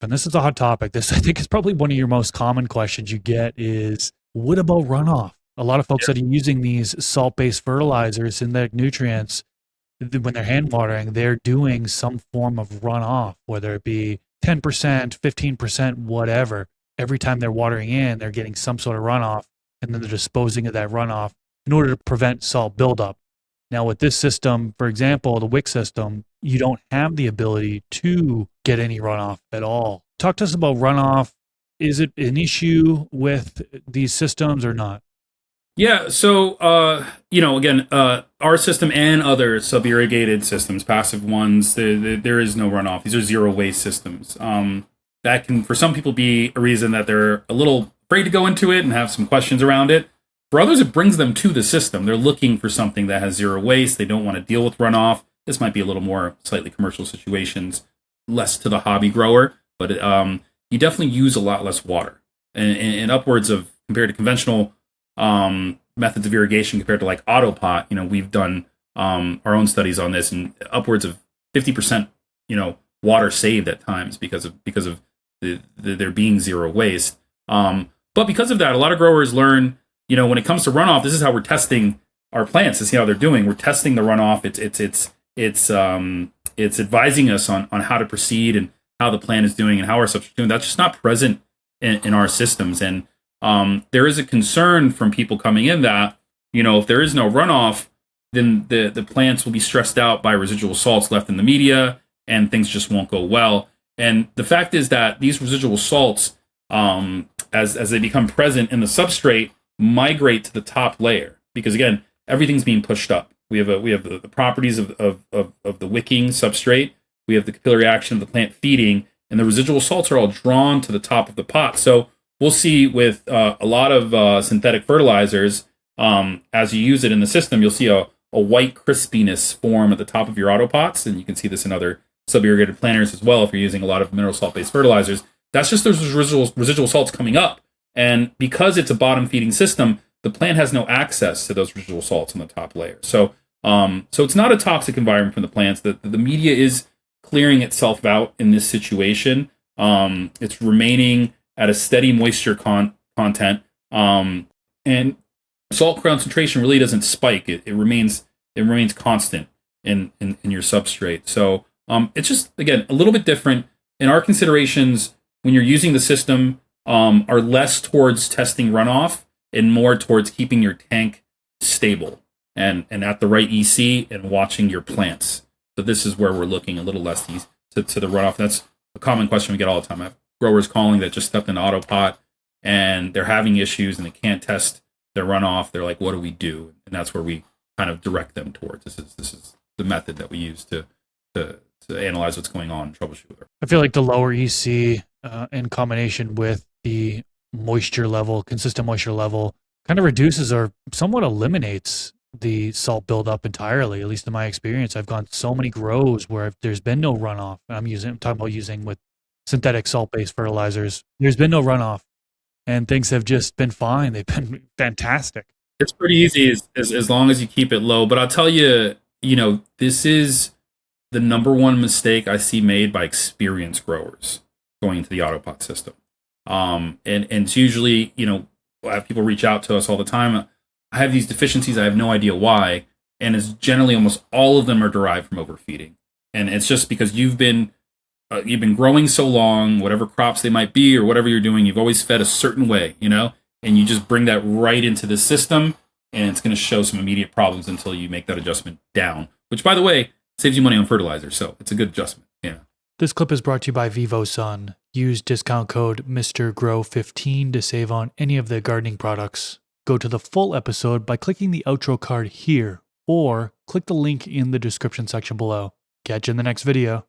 And this is a hot topic. This, I think, is probably one of your most common questions you get is, what about runoff? A lot of folks that are using these salt-based fertilizers and their nutrients, when they're hand watering, they're doing some form of runoff, whether it be 10%, 15%, whatever. Every time they're watering in, they're getting some sort of runoff, and then they're disposing of that runoff in order to prevent salt buildup. Now, with this system, for example, the WIC system, you don't have the ability to get any runoff at all. Talk to us about runoff. Is it an issue with these systems or not? Yeah, so again, our system and other sub-irrigated systems, passive ones, there is no runoff. These are zero waste systems. That can, for some people, be a reason that they're a little afraid to go into it and have some questions around it. For others, it brings them to the system. They're looking for something that has zero waste. They don't want to deal with runoff. This might be a little more slightly commercial situations, less to the hobby grower, but you definitely use a lot less water, and upwards of, compared to conventional methods of irrigation, compared to like AutoPot. We've done our own studies on this, and upwards of 50%, water saved at times because of there being zero waste. But because of that, a lot of growers learn, when it comes to runoff, this is how we're testing our plants to see how they're doing. We're testing the runoff. It's advising us on how to proceed and how the plant is doing and how our substrate is doing. That's just not present in our systems. And there is a concern from people coming in that, if there is no runoff, then the plants will be stressed out by residual salts left in the media, and things just won't go well. And the fact is that these residual salts, as they become present in the substrate, migrate to the top layer, because again, everything's being pushed up. We have the properties of the wicking substrate. We have the capillary action of the plant feeding, and the residual salts are all drawn to the top of the pot. So we'll see with a lot of synthetic fertilizers, as you use it in the system, you'll see a white crispiness form at the top of your AutoPots, and you can see this in other sub-irrigated planters as well if you're using a lot of mineral salt-based fertilizers. That's just those residual salts coming up. And because it's a bottom-feeding system, the plant has no access to those residual salts in the top layer. So it's not a toxic environment for the plants. The media is clearing itself out in this situation. It's remaining at a steady moisture content, and salt concentration really doesn't spike. It remains constant in your substrate. So it's just, again, a little bit different. And our considerations when you're using the system are less towards testing runoff and more towards keeping your tank stable and at the right EC and watching your plants. So this is where we're looking a little less to the runoff. That's a common question we get all the time. I have growers calling that just stepped in AutoPot and they're having issues and they can't test their runoff. They're like, what do we do? And that's where we kind of direct them towards. This is the method that we use to analyze what's going on and troubleshoot. I feel like the lower EC in combination with the moisture level, consistent moisture level, kind of reduces or somewhat eliminates the salt buildup entirely. At least in my experience, I've gone so many grows where there's been no runoff. I'm talking about using with synthetic salt-based fertilizers. There's been no runoff, and things have just been fine. They've been fantastic. It's pretty easy as long as you keep it low. But I'll tell you, this is the number one mistake I see made by experienced growers going into the AutoPot system. And it's usually, I have people reach out to us all the time. I have these deficiencies. I have no idea why. And it's generally almost all of them are derived from overfeeding. And it's just because you've been growing so long, whatever crops they might be or whatever you're doing, you've always fed a certain way, and you just bring that right into the system, and it's going to show some immediate problems until you make that adjustment down, which, by the way, saves you money on fertilizer. So it's a good adjustment. Yeah. This clip is brought to you by VivoSun. Use discount code MrGrow15 to save on any of their gardening products. Go to the full episode by clicking the outro card here, or click the link in the description section below. Catch you in the next video.